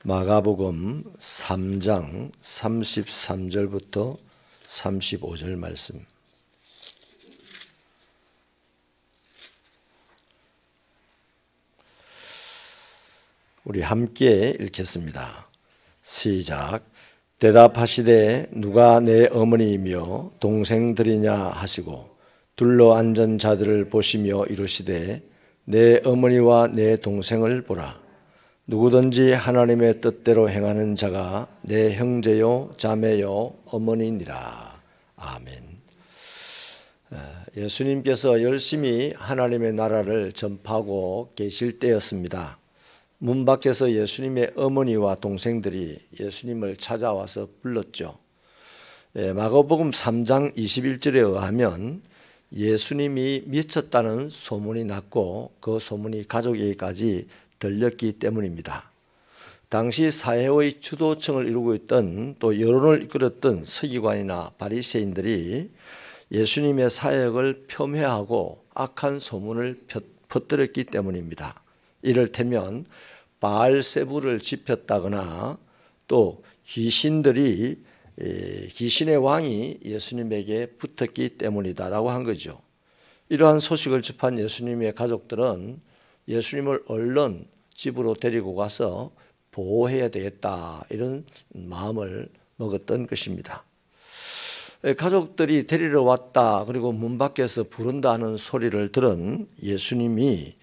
마가복음 3장 33절부터 35절 말씀. 우리 함께 읽겠습니다. 시작. 대답하시되 누가 내 어머니이며 동생들이냐 하시고 둘러앉은 자들을 보시며 이르시되 내 어머니와 내 동생을 보라. 누구든지 하나님의 뜻대로 행하는 자가 내 형제요 자매요 어머니니라. 아멘. 예수님께서 열심히 하나님의 나라를 전파하고 계실 때였습니다. 문 밖에서 예수님의 어머니와 동생들이 예수님을 찾아와서 불렀죠. 마가복음 3장 21절에 의하면 예수님이 미쳤다는 소문이 났고 그 소문이 가족에게까지 들렸기 때문입니다. 당시 사회의 주도층을 이루고 있던 또 여론을 이끌었던 서기관이나 바리새인들이 예수님의 사역을 폄훼하고 악한 소문을 퍼뜨렸기 때문입니다. 이를테면 바알세불을 지폈다거나 또 귀신의 왕이 예수님에게 붙었기 때문이다라고 한 거죠. 이러한 소식을 접한 예수님의 가족들은 예수님을 얼른 집으로 데리고 가서 보호해야 되겠다 이런 마음을 먹었던 것입니다. 가족들이 데리러 왔다 그리고 문 밖에서 부른다는 소리를 들은 예수님이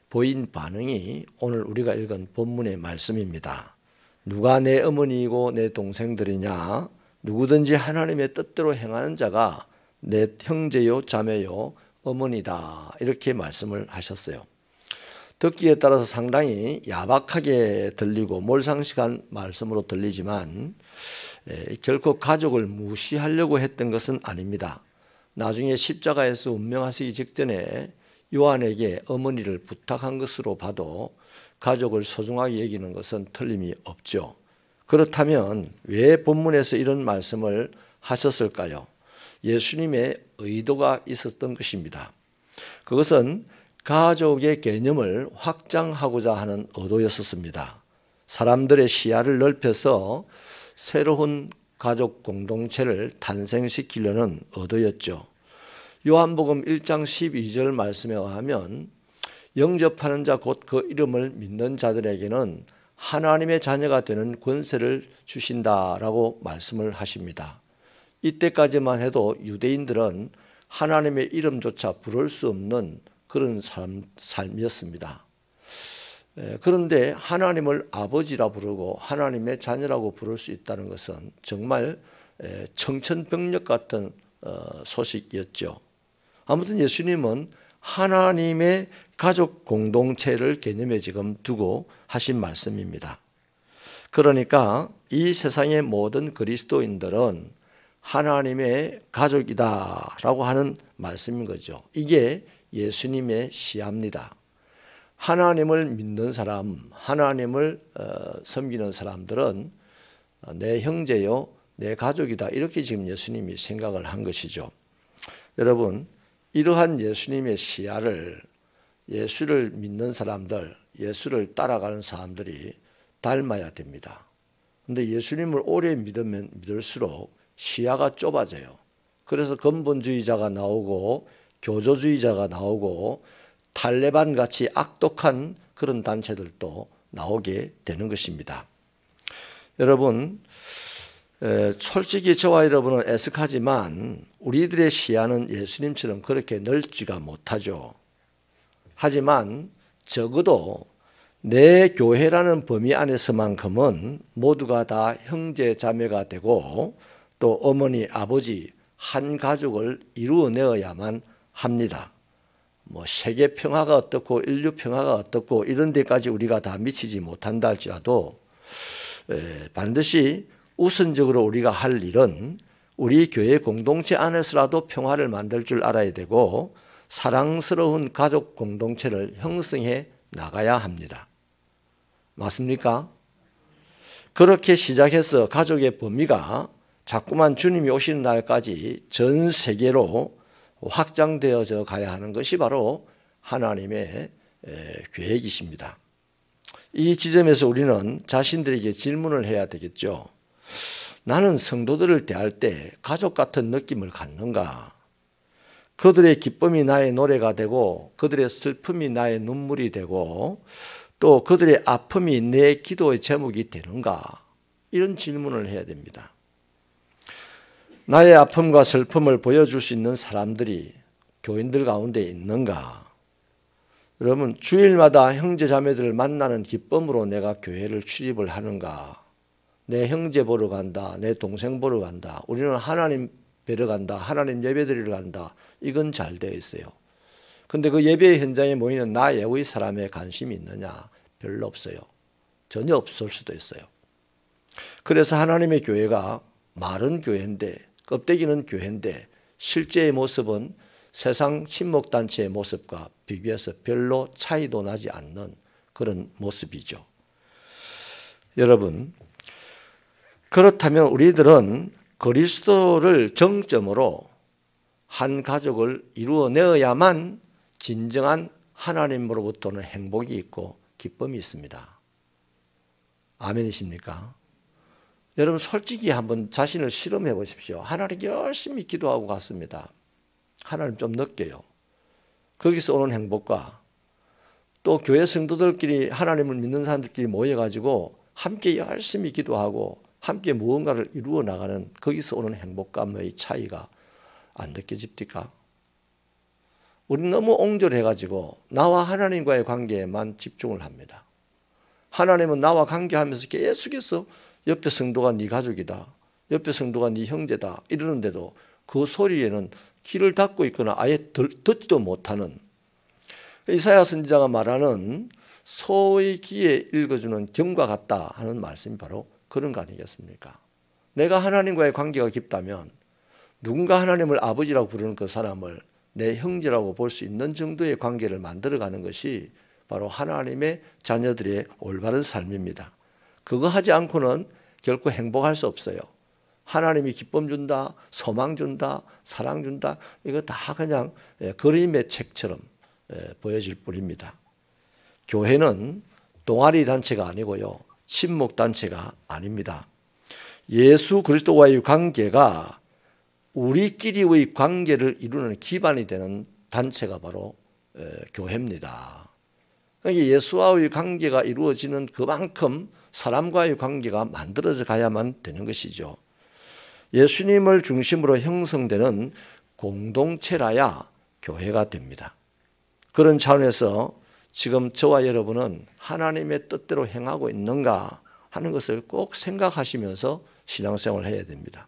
보인 반응이 오늘 우리가 읽은 본문의 말씀입니다. 누가 내 어머니이고 내 동생들이냐? 누구든지 하나님의 뜻대로 행하는 자가 내 형제요 자매요 어머니다. 이렇게 말씀을 하셨어요. 듣기에 따라서 상당히 야박하게 들리고 몰상식한 말씀으로 들리지만 결코 가족을 무시하려고 했던 것은 아닙니다. 나중에 십자가에서 운명하시기 직전에 요한에게 어머니를 부탁한 것으로 봐도 가족을 소중하게 여기는 것은 틀림이 없죠. 그렇다면 왜 본문에서 이런 말씀을 하셨을까요? 예수님의 의도가 있었던 것입니다. 그것은 가족의 개념을 확장하고자 하는 의도였었습니다. 사람들의 시야를 넓혀서 새로운 가족 공동체를 탄생시키려는 의도였죠. 요한복음 1장 12절 말씀에 의하면 영접하는 자 곧 그 이름을 믿는 자들에게는 하나님의 자녀가 되는 권세를 주신다라고 말씀을 하십니다. 이때까지만 해도 유대인들은 하나님의 이름조차 부를 수 없는 그런 삶이었습니다. 그런데 하나님을 아버지라 부르고 하나님의 자녀라고 부를 수 있다는 것은 정말 청천벽력 같은 소식이었죠. 아무튼 예수님은 하나님의 가족 공동체를 개념에 지금 두고 하신 말씀입니다. 그러니까 이 세상의 모든 그리스도인들은 하나님의 가족이다라고 하는 말씀인 거죠. 이게 예수님의 시야입니다. 하나님을 믿는 사람, 하나님을 섬기는 사람들은 내 형제요, 내 가족이다 이렇게 지금 예수님이 생각을 한 것이죠. 여러분, 이러한 예수님의 시야를 예수를 믿는 사람들, 예수를 따라가는 사람들이 닮아야 됩니다. 그런데 예수님을 오래 믿으면 믿을수록 시야가 좁아져요. 그래서 근본주의자가 나오고 교조주의자가 나오고 탈레반 같이 악독한 그런 단체들도 나오게 되는 것입니다. 여러분, 솔직히 저와 여러분은 애석하지만 우리들의 시야는 예수님처럼 그렇게 넓지가 못하죠. 하지만 적어도 내 교회라는 범위 안에서만큼은 모두가 다 형제 자매가 되고 또 어머니 아버지 한 가족을 이루어내어야만 합니다. 세계 평화가 어떻고 인류 평화가 어떻고 이런 데까지 우리가 다 미치지 못한다 할지라도 반드시 우선적으로 우리가 할 일은 우리 교회 공동체 안에서라도 평화를 만들 줄 알아야 되고 사랑스러운 가족 공동체를 형성해 나가야 합니다. 맞습니까? 그렇게 시작해서 가족의 범위가 자꾸만 주님이 오시는 날까지 전 세계로 확장되어져 가야 하는 것이 바로 하나님의 계획이십니다. 이 지점에서 우리는 자신들에게 질문을 해야 되겠죠. 나는 성도들을 대할 때 가족 같은 느낌을 갖는가? 그들의 기쁨이 나의 노래가 되고 그들의 슬픔이 나의 눈물이 되고 또 그들의 아픔이 내 기도의 제목이 되는가? 이런 질문을 해야 됩니다. 나의 아픔과 슬픔을 보여줄 수 있는 사람들이 교인들 가운데 있는가? 여러분, 주일마다 형제 자매들을 만나는 기쁨으로 내가 교회를 출입을 하는가? 내 형제 보러 간다, 내 동생 보러 간다, 우리는 하나님 뵈러 간다, 하나님 예배 드리러 간다, 이건 잘 되어 있어요. 근데 그 예배 현장에 모이는 나 외의 사람에 관심이 있느냐? 별로 없어요. 전혀 없을 수도 있어요. 그래서 하나님의 교회가 말은 교회인데 껍데기는 교회인데 실제의 모습은 세상 친목단체의 모습과 비교해서 별로 차이도 나지 않는 그런 모습이죠. 여러분, 그렇다면 우리들은 그리스도를 정점으로 한 가족을 이루어내어야만 진정한 하나님으로부터는 행복이 있고 기쁨이 있습니다. 아멘이십니까? 여러분, 솔직히 한번 자신을 실험해 보십시오. 하나님 열심히 기도하고 갔습니다. 하나님 좀 늦게요. 거기서 오는 행복과 또 교회 성도들끼리 하나님을 믿는 사람들끼리 모여가지고 함께 열심히 기도하고 함께 무언가를 이루어 나가는 거기서 오는 행복감의 차이가 안 느껴집니까? 우리는 너무 옹졸해가지고 나와 하나님과의 관계에만 집중을 합니다. 하나님은 나와 관계하면서 계속해서 옆에 성도가 네 가족이다, 옆에 성도가 네 형제다 이러는데도 그 소리에는 귀를 닫고 있거나 아예 듣지도 못하는, 이사야 선지자가 말하는 소의 귀에 읽어주는 경과 같다 하는 말씀이 바로 그런 거 아니겠습니까? 내가 하나님과의 관계가 깊다면 누군가 하나님을 아버지라고 부르는 그 사람을 내 형제라고 볼 수 있는 정도의 관계를 만들어가는 것이 바로 하나님의 자녀들의 올바른 삶입니다. 그거 하지 않고는 결코 행복할 수 없어요. 하나님이 기쁨 준다, 소망 준다, 사랑 준다, 이거 다 그냥 그림의 책처럼 보여질 뿐입니다. 교회는 동아리 단체가 아니고요, 친목 단체가 아닙니다. 예수 그리스도와의 관계가 우리끼리의 관계를 이루는 기반이 되는 단체가 바로 교회입니다. 그러니까 예수와의 관계가 이루어지는 그만큼 사람과의 관계가 만들어져 가야만 되는 것이죠. 예수님을 중심으로 형성되는 공동체라야 교회가 됩니다. 그런 차원에서 지금 저와 여러분은 하나님의 뜻대로 행하고 있는가 하는 것을 꼭 생각하시면서 신앙생활을 해야 됩니다.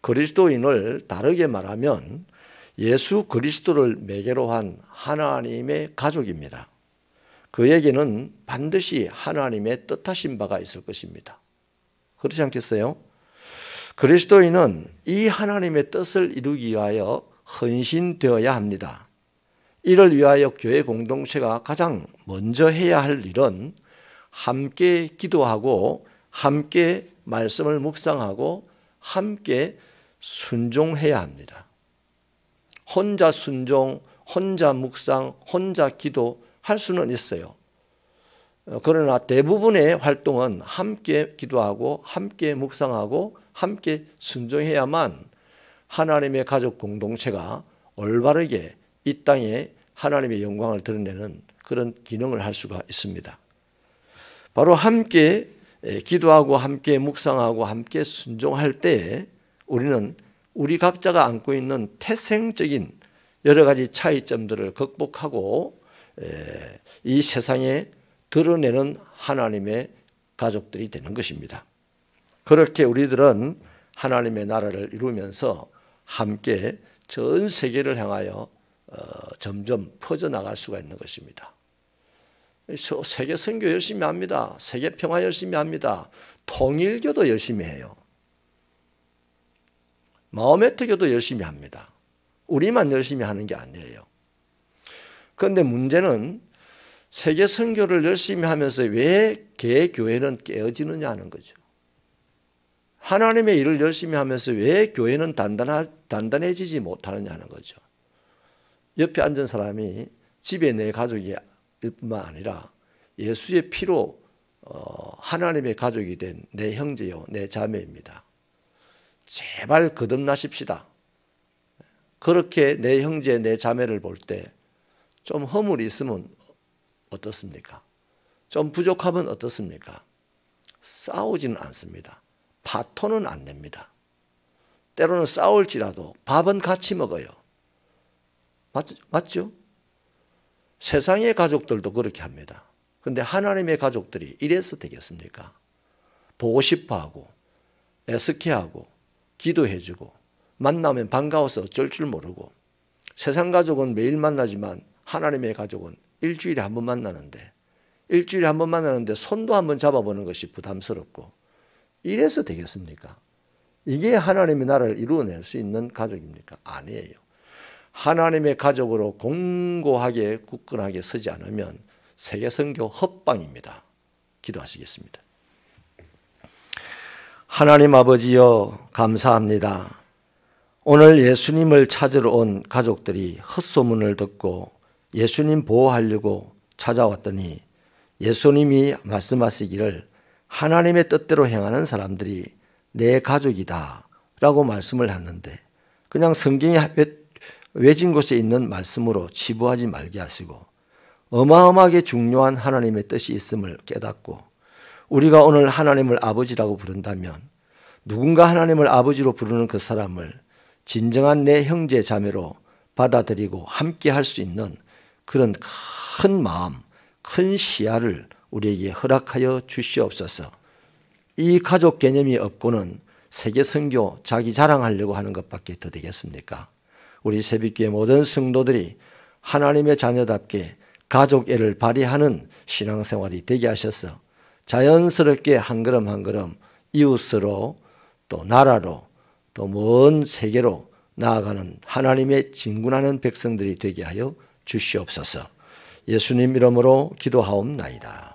그리스도인을 다르게 말하면 예수 그리스도를 매개로 한 하나님의 가족입니다. 그에게는 반드시 하나님의 뜻하신 바가 있을 것입니다. 그렇지 않겠어요? 그리스도인은 이 하나님의 뜻을 이루기 위하여 헌신되어야 합니다. 이를 위하여 교회 공동체가 가장 먼저 해야 할 일은 함께 기도하고 함께 말씀을 묵상하고 함께 순종해야 합니다. 혼자 순종, 혼자 묵상, 혼자 기도할 수는 있어요. 그러나 대부분의 활동은 함께 기도하고 함께 묵상하고 함께 순종해야만 하나님의 가족 공동체가 올바르게 이 땅에 하나님의 영광을 드러내는 그런 기능을 할 수가 있습니다. 바로 함께 기도하고 함께 묵상하고 함께 순종할 때 우리는 우리 각자가 안고 있는 태생적인 여러 가지 차이점들을 극복하고 이 세상에 드러내는 하나님의 가족들이 되는 것입니다. 그렇게 우리들은 하나님의 나라를 이루면서 함께 전 세계를 향하여 점점 퍼져나갈 수가 있는 것입니다. 세계 선교 열심히 합니다. 세계 평화 열심히 합니다. 통일교도 열심히 해요. 마호메트교도 열심히 합니다. 우리만 열심히 하는 게 아니에요. 그런데 문제는 세계 선교를 열심히 하면서 왜 개교회는 깨어지느냐 하는 거죠. 하나님의 일을 열심히 하면서 왜 교회는 단단해지지 못하느냐는 거죠. 옆에 앉은 사람이 집에 내 가족이 뿐만 아니라 예수의 피로 하나님의 가족이 된 내 형제요, 내 자매입니다. 제발 거듭나십시다. 그렇게 내 형제, 내 자매를 볼 때 좀 허물이 있으면 어떻습니까? 좀 부족하면 어떻습니까? 싸우지는 않습니다. 파토는 안 냅니다. 때로는 싸울지라도 밥은 같이 먹어요. 맞죠? 세상의 가족들도 그렇게 합니다. 그런데 하나님의 가족들이 이래서 되겠습니까? 보고 싶어하고 애석해하고 기도해주고 만나면 반가워서 어쩔 줄 모르고 세상 가족은 매일 만나지만 하나님의 가족은 일주일에 한 번 만나는데 손도 한번 잡아보는 것이 부담스럽고 이래서 되겠습니까? 이게 하나님의 나라를 이루어낼 수 있는 가족입니까? 아니에요. 하나님의 가족으로 공고하게 굳건하게 서지 않으면 세계선교 헛방입니다. 기도하시겠습니다. 하나님 아버지여 감사합니다. 오늘 예수님을 찾으러 온 가족들이 헛소문을 듣고 예수님 보호하려고 찾아왔더니 예수님이 말씀하시기를 하나님의 뜻대로 행하는 사람들이 내 가족이다 라고 말씀을 했는데 그냥 성경이 외진 곳에 있는 말씀으로 치부하지 말게 하시고 어마어마하게 중요한 하나님의 뜻이 있음을 깨닫고 우리가 오늘 하나님을 아버지라고 부른다면 누군가 하나님을 아버지로 부르는 그 사람을 진정한 내 형제 자매로 받아들이고 함께 할 수 있는 그런 큰 마음, 큰 시야를 우리에게 허락하여 주시옵소서. 이 가족 개념이 없고는 세계 선교 자기 자랑하려고 하는 것밖에 더 되겠습니까? 우리 새벽교회 모든 성도들이 하나님의 자녀답게 가족애를 발휘하는 신앙생활이 되게 하셔서 자연스럽게 한 걸음 한 걸음 이웃으로 또 나라로 또 먼 세계로 나아가는 하나님의 진군하는 백성들이 되게 하여 주시옵소서. 예수님 이름으로 기도하옵나이다.